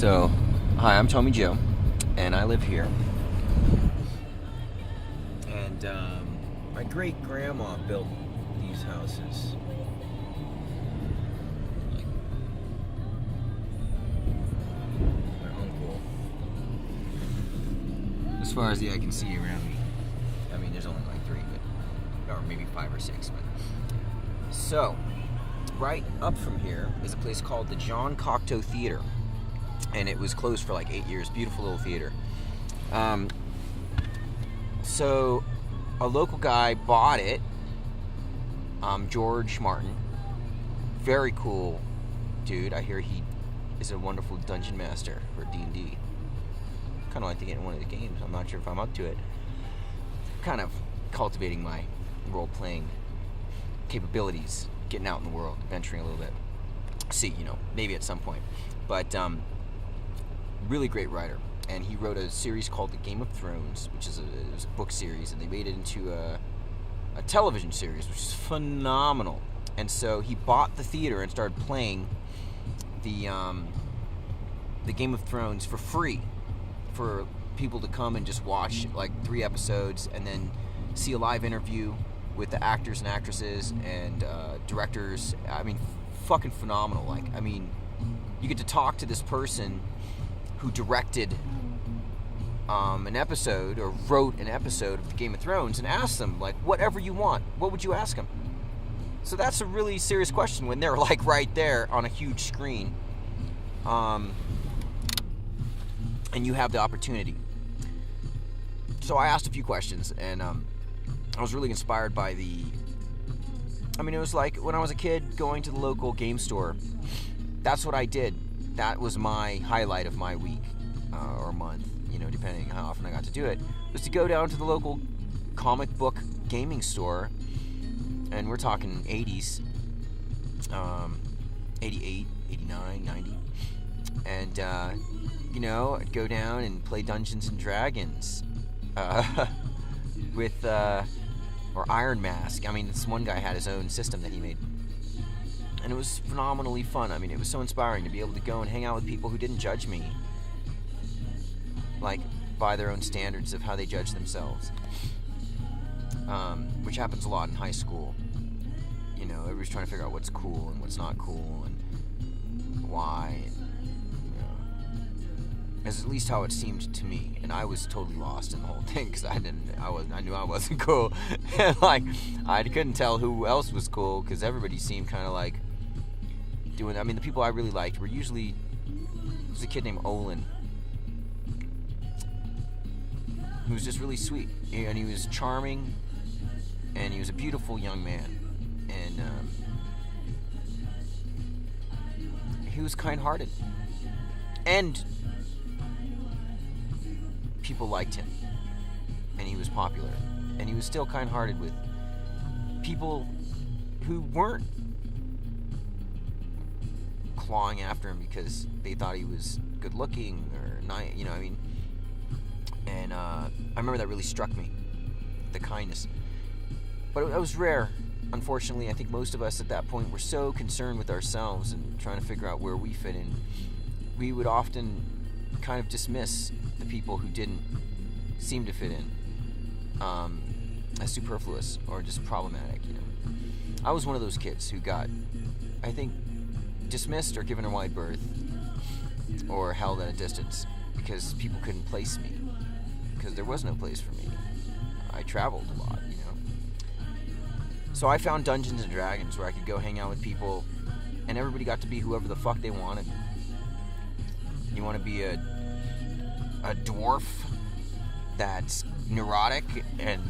So, hi, I'm Tommy Joe, and I live here. And my great-grandma built these houses. Like, my uncle. As far as the eye can see around me. I mean, there's only like 3, or maybe 5 or 6. But so, right up from here is a place called the Cocteau Theater. And it was closed for like 8 years. Beautiful little theater. So a local guy bought it. George Martin. Very cool dude. I hear he is a wonderful dungeon master for D&D. Kind of like to get in one of the games. I'm not sure if I'm up to it. Kind of cultivating my role-playing capabilities. Getting out in the world. Venturing a little bit. See, maybe at some point. But, really great writer, and he wrote a series called The Game of Thrones, which is it was a book series, and they made it into a television series, which is phenomenal. And so he bought the theater and started playing the Game of Thrones for free for people to come and just watch like 3 episodes and then see a live interview with the actors and actresses and directors. I mean, fucking phenomenal. Like, I mean, you get to talk to this person who directed an episode or wrote an episode of the Game of Thrones and ask them, like, whatever you want, what would you ask them? So that's a really serious question when they're like right there on a huge screen, and you have the opportunity. So I asked a few questions, and I was really inspired by it was like when I was a kid going to the local game store. That's what I did. That was my highlight of my week or month, depending on how often I got to do it, was to go down to the local comic book gaming store, and we're talking 80s, 88, 89, 90, and, I'd go down and play Dungeons and Dragons with, or Iron Mask. I mean, this one guy had his own system that he made. And it was phenomenally fun. I mean, it was so inspiring to be able to go and hang out with people who didn't judge me, like, by their own standards of how they judge themselves. Which happens a lot in high school. Everybody's trying to figure out what's cool and what's not cool and why. That's at least how it seemed to me. And I was totally lost in the whole thing because I knew I wasn't cool. And, like, I couldn't tell who else was cool because everybody seemed kind of like doing. I mean, the people I really liked were usually. There was a kid named Olin who was just really sweet, and he was charming, and he was a beautiful young man, and he was kind-hearted, and people liked him, and he was popular, and he was still kind-hearted with people who weren't clawing after him because they thought he was good looking or nice, and I remember that really struck me, the kindness. But it was rare. Unfortunately, I think most of us at that point were so concerned with ourselves and trying to figure out where we fit in. We would often kind of dismiss the people who didn't seem to fit in as superfluous or just problematic. I was one of those kids who got, I think, dismissed or given a wide berth or held at a distance because people couldn't place me, because there was no place for me. I traveled a lot, So I found Dungeons and Dragons where I could go hang out with people, and everybody got to be whoever the fuck they wanted. You want to be a dwarf that's neurotic and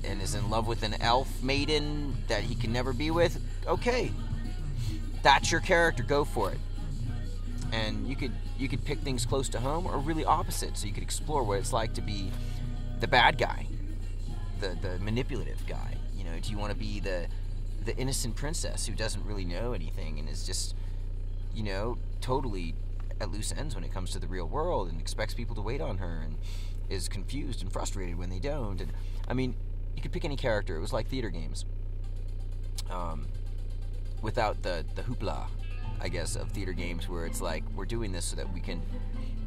is in love with an elf maiden that he can never be with? Okay. That's your character, go for it. And you could pick things close to home or really opposite, so you could explore what it's like to be the bad guy, the manipulative guy. Do you want to be the innocent princess who doesn't really know anything and is just, totally at loose ends when it comes to the real world and expects people to wait on her and is confused and frustrated when they don't? And I mean, you could pick any character. It was like theater games. Without the hoopla I guess, of theater games, where it's like, we're doing this so that we can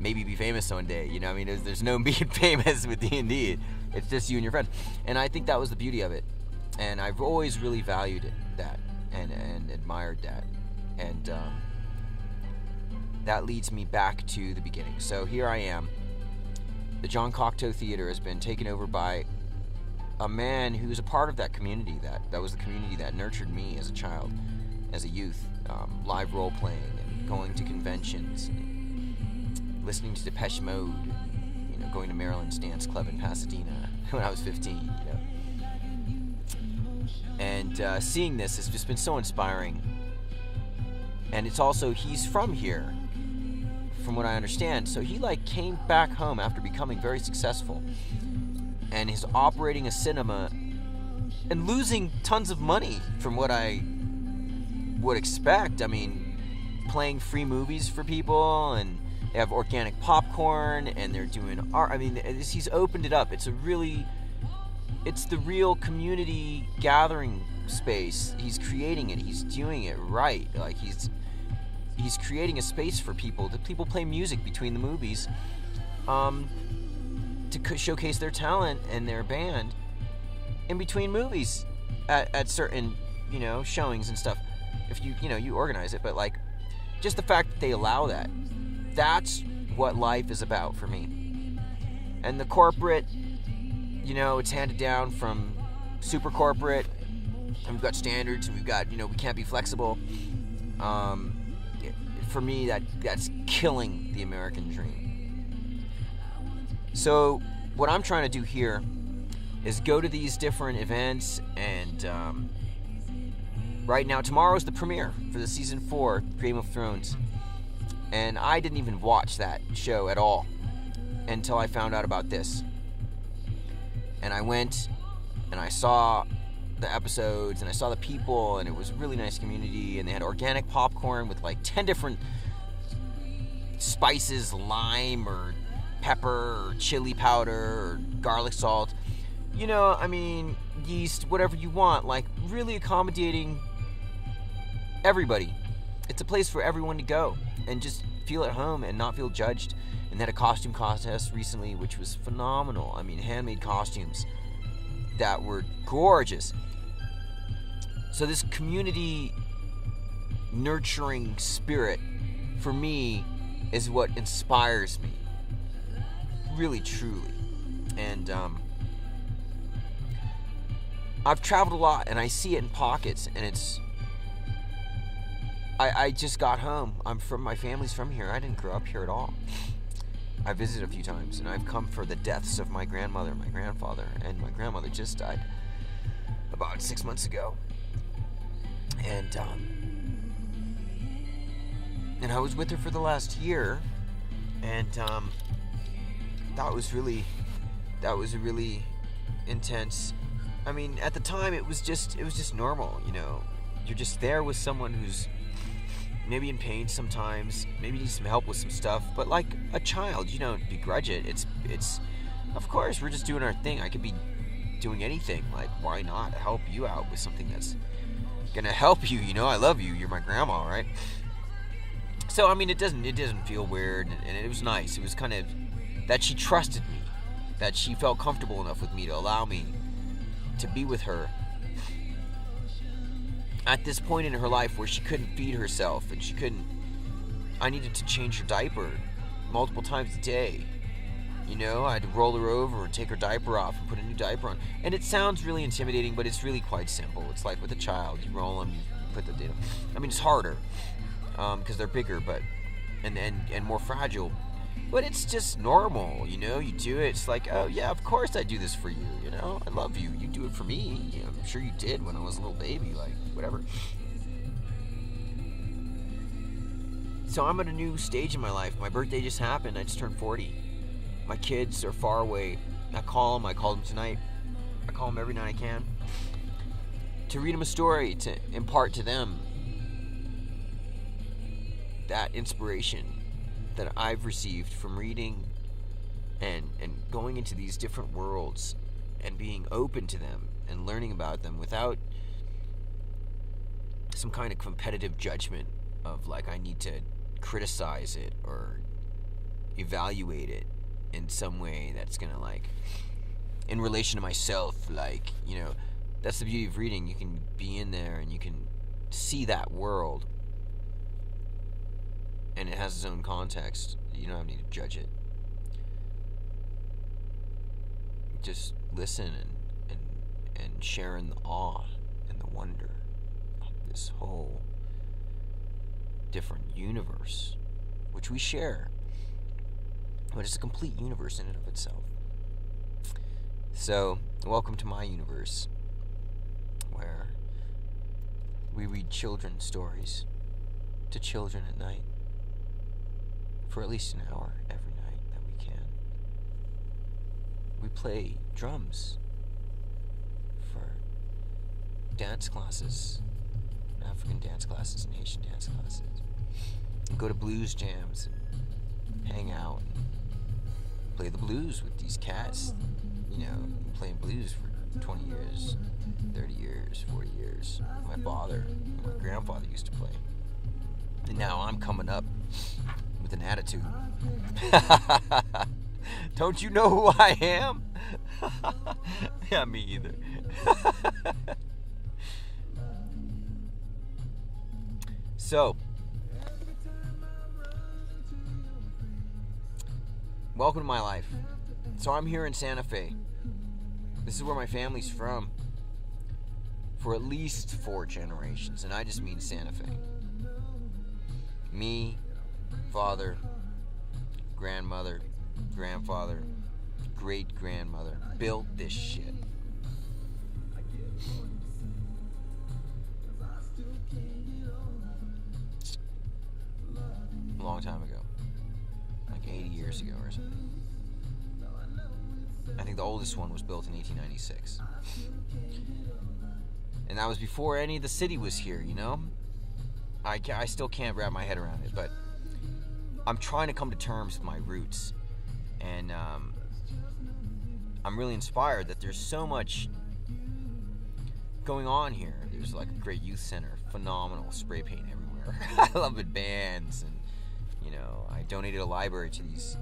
maybe be famous one day. You know, I mean, there's no being famous with D&D. It's just you and your friends. And I think that was the beauty of it. And I've always really valued that and admired that. And that leads me back to the beginning. So here I am. The John Cocteau Theater has been taken over by a man who's a part of that community. That was the community that nurtured me as a child, as a youth. Live role-playing and going to conventions, and listening to Depeche Mode, you know, going to Maryland's Dance Club in Pasadena when I was 15, you know. And seeing this has just been so inspiring. And it's also, he's from here, from what I understand. So he came back home after becoming very successful, and is operating a cinema and losing tons of money from what I would expect. I mean, playing free movies for people, and they have organic popcorn, and they're doing art. I mean, he's opened it up. It's the real community gathering space. He's creating it. He's doing it right. Like, he's creating a space for people. That people play music between the movies, to showcase their talent and their band in between movies at certain, you know, showings and stuff. If you organize it, but just the fact that they allow that's what life is about for me. And the corporate, you know, it's handed down from super corporate, and we've got standards, and we've got, you know, we can't be flexible. For me, that's killing the American dream. So what I'm trying to do here is go to these different events, and right now, tomorrow's the premiere for the season 4 Game of Thrones, and I didn't even watch that show at all until I found out about this. And I went and I saw the episodes, and I saw the people, and it was a really nice community, and they had organic popcorn with 10 different spices, lime or pepper or chili powder or garlic salt, you know, I mean, yeast, whatever you want, really accommodating everybody. It's a place for everyone to go and just feel at home and not feel judged. And they had a costume contest recently, which was phenomenal. I mean, handmade costumes that were gorgeous. So this community nurturing spirit, for me, is what inspires me. Really, truly. And I've traveled a lot, and I see it in pockets, and it's... I just got home. My family's from here. I didn't grow up here at all. I visited a few times, and I've come for the deaths of my grandmother, my grandfather, and my grandmother just died about 6 months ago. And I was with her for the last year, and that was a really intense. I mean, at the time, it was just normal, you know. You're just there with someone who's maybe in pain sometimes, maybe needs some help with some stuff, but like a child, you don't begrudge it. It's of course, we're just doing our thing. I could be doing anything. Like, why not help you out with something that's gonna help you? You know, I love you. You're my grandma, right? So, I mean, it doesn't feel weird, and it was nice. It was kind of that she trusted me, that she felt comfortable enough with me to allow me to be with her at this point in her life where she couldn't feed herself, and I needed to change her diaper multiple times a day. You know, I had to roll her over and take her diaper off and put a new diaper on. And it sounds really intimidating, but it's really quite simple. It's like with a child, you roll them, you put the data. I mean, it's harder because they're bigger, but and more fragile. But it's just normal, you know. You do it. It's like, oh yeah, of course I do this for you. You know, I love you. You do it for me. You know, I'm sure you did when I was a little baby, like whatever. So I'm at a new stage in my life. My birthday just happened. I just turned 40. My kids are far away. I call them. I called them tonight. I call them every night I can to read them a story, to impart to them that inspiration that I've received from reading and going into these different worlds and being open to them and learning about them without some kind of competitive judgment of like I need to criticize it or evaluate it in some way that's gonna like, in relation to myself, like, you know, that's the beauty of reading. You can be in there and you can see that world, and it has its own context. You don't need to judge it. Just listen and share in the awe and the wonder of this whole different universe, which we share, but it's a complete universe in and of itself. So, welcome to my universe, where we read children's stories to children at night for at least an hour every night that we can. We play drums for dance classes, African dance classes and Haitian dance classes. We go to blues jams and hang out and play the blues with these cats. You know, playing blues for 20 years, 30 years, 40 years. My father and my grandfather used to play. And now I'm coming up with an attitude. Don't you know who I am? Yeah, me either. So, welcome to my life. So I'm here in Santa Fe. This is where my family's from for at least 4 generations, and I just mean Santa Fe. Me, father, grandmother, grandfather, great-grandmother built this shit. A long time ago. Like 80 years ago or something. I think the oldest one was built in 1896. And that was before any of the city was here, you know? I still can't wrap my head around it, but I'm trying to come to terms with my roots. And I'm really inspired that there's so much going on here. There's like a great youth center, phenomenal spray paint everywhere. I love it, bands, and you know, I donated a library to these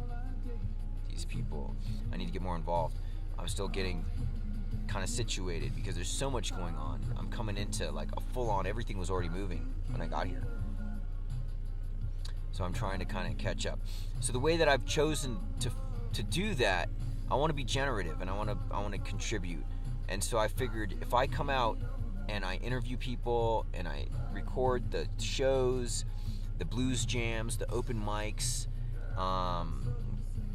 people. I need to get more involved. I'm still getting kind of situated because there's so much going on. I'm coming into like a full-on, everything was already moving when I got here. So I'm trying to kind of catch up. So the way that I've chosen to do that, I want to be generative and I want to contribute. And so I figured if I come out and I interview people and I record the shows, the blues jams, the open mics,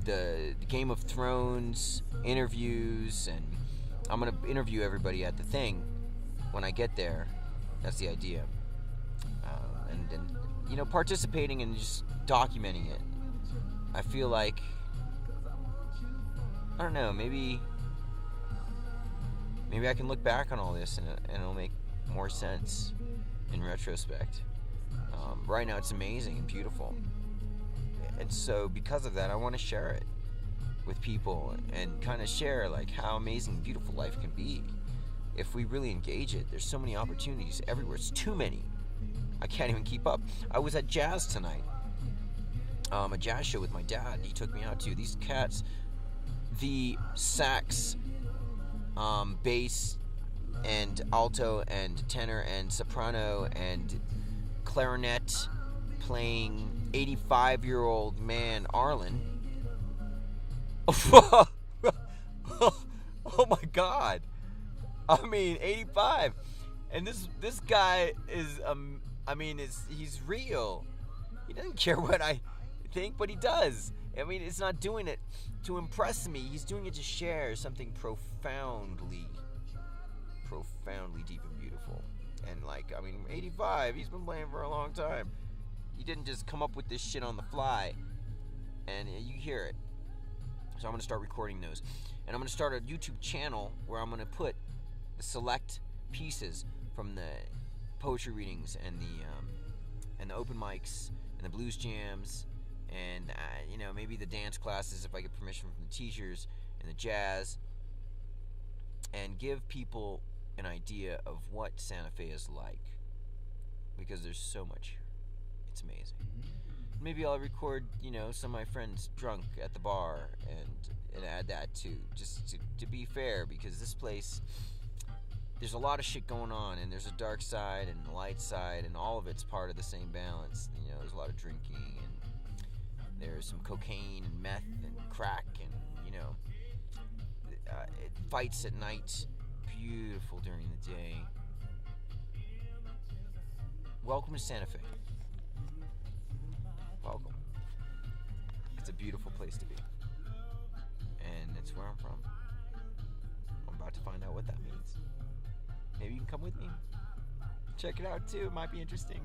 the Game of Thrones interviews, and I'm going to interview everybody at the thing when I get there. That's the idea. And you know, participating and just documenting it. I feel like, I don't know, maybe I can look back on all this and it'll make more sense in retrospect. Right now it's amazing and beautiful. And so because of that, I want to share it with people and kind of share like how amazing and beautiful life can be if we really engage it. There's so many opportunities everywhere. It's too many. I can't even keep up. I was at jazz tonight. A jazz show with my dad. He took me out to. These cats, the sax, bass, and alto, and tenor, and soprano, and clarinet playing 85-year-old man Arlen. Oh my God! I mean, 85, and this guy is he's real. He doesn't care what I think, but he does. I mean, it's not doing it to impress me. He's doing it to share something profoundly deep and beautiful. And like, I mean, 85, he's been playing for a long time. He didn't just come up with this shit on the fly, and you hear it. So I'm going to start recording those. And I'm going to start a YouTube channel where I'm going to put the select pieces from the poetry readings and the open mics and the blues jams and you know, maybe the dance classes if I get permission from the teachers, and the jazz, and give people an idea of what Santa Fe is like, because there's so much here. It's amazing. Maybe I'll record, some of my friends drunk at the bar and add that too, just to be fair, because this place, there's a lot of shit going on, and there's a dark side and a light side, and all of it's part of the same balance. There's a lot of drinking, and there's some cocaine and meth and crack, and fights at night, beautiful during the day. Welcome to Santa Fe. Welcome. It's a beautiful place to be. And it's where I'm from. I'm about to find out what that means. Maybe you can come with me. Check it out too. It might be interesting.